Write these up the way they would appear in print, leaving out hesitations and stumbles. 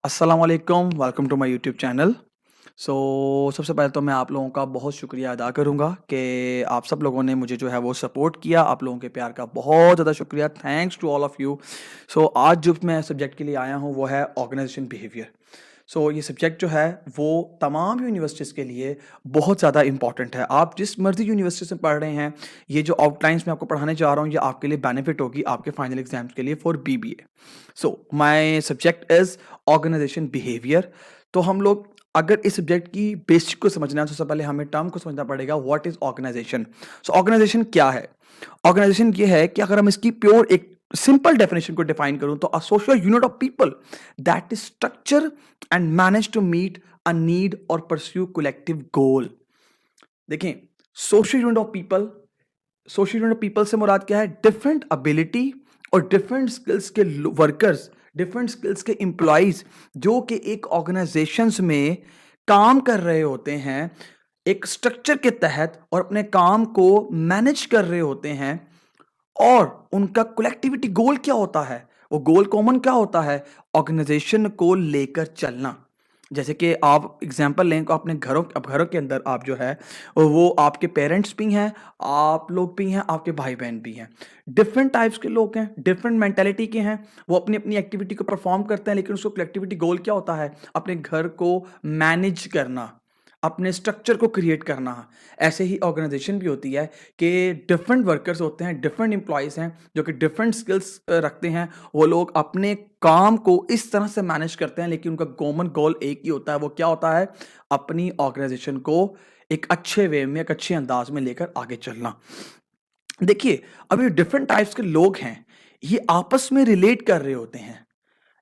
अस्सलाम वालेकुम, welcome to my YouTube channel. So सबसे पहले तो मैं आप लोगों का बहुत शुक्रिया अदा करूँगा कि आप सब लोगों ने मुझे जो है वो सपोर्ट किया। आप लोगों के प्यार का बहुत ज़्यादा शुक्रिया, thanks to all of you. So आज जो मैं सब्जेक्ट के लिए आया हूँ वो है ऑर्गेनाइजेशन बिहेवियर। सो ये सब्जेक्ट जो है वो तमाम यूनिवर्सिटीज़ के लिए बहुत ज़्यादा इम्पॉर्टेंट है। आप जिस मर्ज़ी यूनिवर्सिटी से पढ़ रहे हैं, ये जो आउटलाइन्स मैं आपको पढ़ाने जा रहा हूँ, ये आपके लिए बेनिफिट होगी आपके फाइनल एग्ज़ाम्स के लिए for BBA. So my subject is organisation behaviour. तो हम लोग अगर इस सब्जेक्ट की बेसिक को समझना है तो सबसे पहले हमें टर्म को समझना पड़ेगा, what is organisation. So organisation क्या है? ऑर्गेनाइजेशन ये है कि अगर हम इसकी प्योर एक सिंपल डेफिनेशन को डिफाइन करूं तो a social unit of people that is structure and manage to meet a need or pursue collective goal. देखें, social unit of people, social unit of people से मुराद क्या है? डिफरेंट एबिलिटी और different skills के workers, different skills के employees जो कि एक ऑर्गेनाइजेशंस में काम कर रहे होते हैं एक स्ट्रक्चर के तहत और अपने काम को मैनेज कर रहे होते हैं। और उनका कलेक्टिविटी गोल क्या होता है? वो गोल कॉमन क्या होता है? ऑर्गेनाइजेशन को लेकर चलना। जैसे कि आप एग्जांपल लें तो अपने घरों, अब घरों के अंदर आप जो है वो आपके पेरेंट्स भी हैं, आप लोग भी हैं, आपके भाई बहन भी हैं। डिफरेंट टाइप्स के लोग हैं, डिफरेंट मेंटालिटी के हैं। वो अपनी अपनी एक्टिविटी को परफॉर्म करते हैं, लेकिन उसको कलेक्टिविटी गोल क्या होता है? अपने घर को मैनेज करना, अपने स्ट्रक्चर को क्रिएट करना। ऐसे ही ऑर्गेनाइजेशन भी होती है कि डिफरेंट वर्कर्स होते हैं, डिफरेंट एम्प्लॉयज़ हैं जो कि डिफरेंट स्किल्स रखते हैं। वो लोग अपने काम को इस तरह से मैनेज करते हैं, लेकिन उनका कॉमन गोल एक ही होता है। वो क्या होता है? अपनी ऑर्गेनाइजेशन को एक अच्छे वे में, एक अच्छे अंदाज में लेकर आगे चलना। देखिए, अब ये डिफरेंट टाइप्स के लोग हैं, ये आपस में रिलेट कर रहे होते हैं।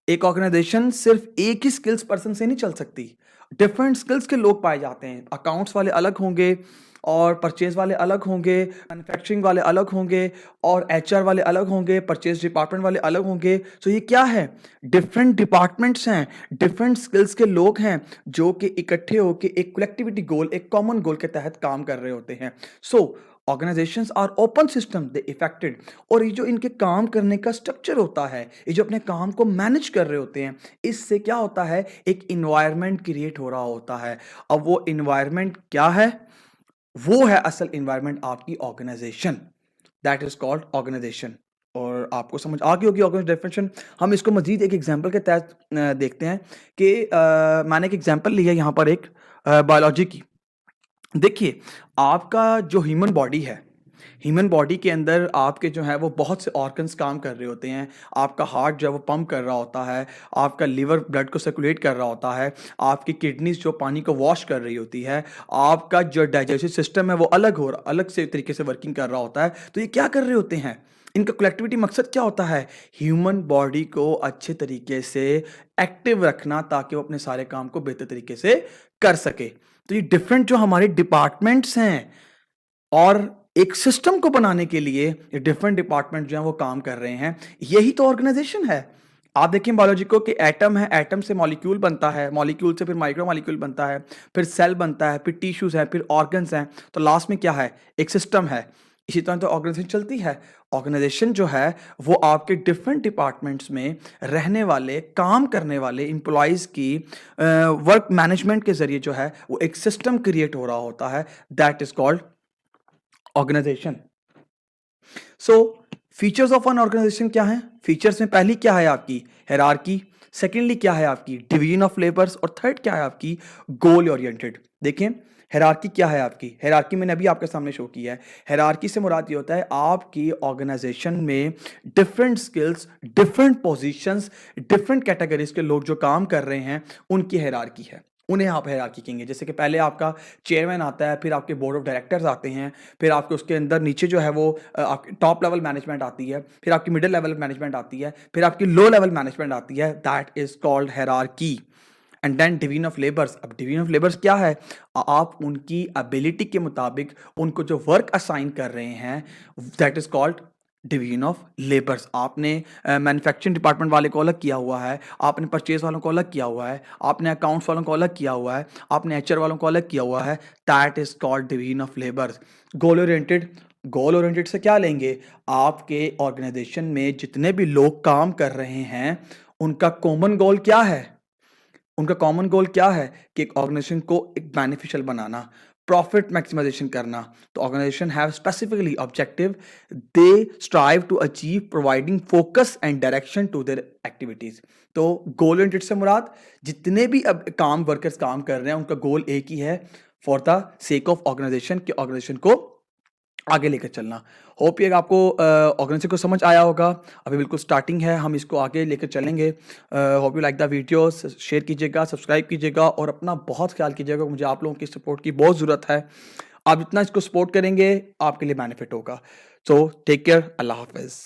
एक ऑर्गेनाइजेशन सिर्फ एक ही स्किल्स पर्सन से नहीं चल सकती। डिफरेंट स्किल्स के लोग पाए जाते हैं। अकाउंट्स वाले अलग होंगे और परचेज वाले अलग होंगे, मैन्युफैक्चरिंग वाले अलग होंगे और एचआर वाले अलग होंगे, परचेज डिपार्टमेंट वाले अलग होंगे। सो ये क्या है? डिफरेंट डिपार्टमेंट्स हैं, डिफरेंट स्किल्स के लोग हैं जो कि इकट्ठे होकर एक कलेक्टिविटी गोल, एक कॉमन गोल के तहत काम कर रहे होते हैं। So organisations are open system, they affected. और ये जो इनके काम करने का स्ट्रक्चर होता है, ये जो अपने काम को मैनेज कर रहे होते हैं, इससे क्या होता है? एक इन्वायरमेंट क्रिएट हो रहा होता है। अब वो इन्वायरमेंट क्या है? वो है असल इन्वायरमेंट आपकी organisation, that is called organisation. और आपको समझ आ गई होगी ऑर्गेनाइजेशन डेफिनेशन। हम इसको मजीद एक एग्जांपल के तहत देखते हैं कि मैंने एक एग्जांपल लिया यहाँ पर एक बायोलॉजी की। देखिए, आपका जो ह्यूमन बॉडी है, ह्यूमन बॉडी के अंदर आपके जो है वो बहुत से ऑर्गन्स काम कर रहे होते हैं। आपका हार्ट जो है वो पंप कर रहा होता है, आपका लिवर ब्लड को सर्कुलेट कर रहा होता है, आपकी किडनीज जो पानी को वॉश कर रही होती है, आपका जो डाइजेस्टिव सिस्टम है वो अलग से तरीके से वर्किंग कर रहा होता है। तो ये क्या कर रहे होते हैं? इनका कलेक्टिविटी मकसद क्या होता है? ह्यूमन बॉडी को अच्छे तरीके से एक्टिव रखना ताकि वो अपने सारे काम को बेहतर तरीके से कर सके। तो ये डिफरेंट जो हमारे डिपार्टमेंट्स हैं और एक सिस्टम को बनाने के लिए ये डिफरेंट डिपार्टमेंट जो हैं वो काम कर रहे हैं। यही तो ऑर्गेनाइजेशन है। आप देखें बायोलॉजी को कि एटम है, एटम से मॉलिक्यूल बनता है, मॉलिक्यूल से फिर माइक्रो मॉलिक्यूल बनता है, फिर सेल बनता है, फिर टिश्यूज हैं, फिर ऑर्गन्स हैं, तो लास्ट में क्या है? एक सिस्टम है। इसी तरह तो ऑर्गेनाइजेशन चलती है। ऑर्गेनाइजेशन जो है वो आपके डिफरेंट डिपार्टमेंट्स में रहने वाले, काम करने वाले एम्प्लॉयज़ की वर्क मैनेजमेंट के ज़रिए जो है वो एक सिस्टम क्रिएट हो रहा होता है, that is called organisation. So features of an organisation क्या है? फीचर्स में पहली क्या है आपकी? हायरार्की। सेकेंडली क्या है आपकी? Division of labours. और थर्ड क्या है आपकी? Goal oriented. देखें, हायरार्की क्या है आपकी? हायरार्की मैंने अभी आपके सामने शो किया है। हायरार्की से मुराद ये होता है आपकी ऑर्गेनाइजेशन में different skills, different positions, different categories के लोग जो काम कर रहे हैं उनकी हायरार्की है, उन्हें आप हायरार्की कहेंगे। जैसे कि पहले आपका चेयरमैन आता है, फिर आपके बोर्ड ऑफ डायरेक्टर्स आते हैं, फिर आपके उसके अंदर नीचे जो है वो आपकी टॉप लेवल मैनेजमेंट आती है, फिर आपकी मिडिल लेवल मैनेजमेंट आती है, फिर आपकी लो लेवल मैनेजमेंट आती है, that is called hierarchy. And then division of labours. अब डिवीजन ऑफ लेबर्स क्या है? आप उनकी एबिलिटी के मुताबिक उनको जो वर्क असाइन कर रहे हैं, that is called division of labours. आपने मैन्युफैक्चरिंग डिपार्टमेंट वाले को अलग किया हुआ है, आपने परचेज वालों को अलग किया हुआ है, आपने अकाउंट्स वालों को अलग किया हुआ है, आपने एचआर वालों को अलग किया हुआ है, that is called division of labours. Goal oriented. Goal oriented से क्या लेंगे? आपके ऑर्गेनाइजेशन में जितने भी लोग काम कर रहे हैं उनका कॉमन गोल क्या है? उनका कॉमन गोल क्या है कि एक ऑर्गेनाइजेशन को एक बेनिफिशियल बनाना, प्रॉफिट मैक्सिमाइजेशन करना। तो organisation have specifically objective they strive to achieve providing focus and direction to their activities. तो गोल ओरिएंटेड से मुराद जितने भी अब काम वर्कर्स काम कर रहे हैं उनका गोल एक ही है, for the sake of organisation कि ऑर्गेनाइजेशन को आगे लेकर चलना। होप ये आपको ऑर्गेनाइजेशन को समझ आया होगा। अभी बिल्कुल स्टार्टिंग है, हम इसको आगे लेकर चलेंगे। Hope you like the video, share कीजिएगा, सब्सक्राइब कीजिएगा और अपना बहुत ख्याल कीजिएगा। मुझे आप लोगों की सपोर्ट की बहुत ज़रूरत है। आप जितना इसको सपोर्ट करेंगे आपके लिए बेनिफिट होगा। सो टेक केयर, अल्लाह हाफ़िज़।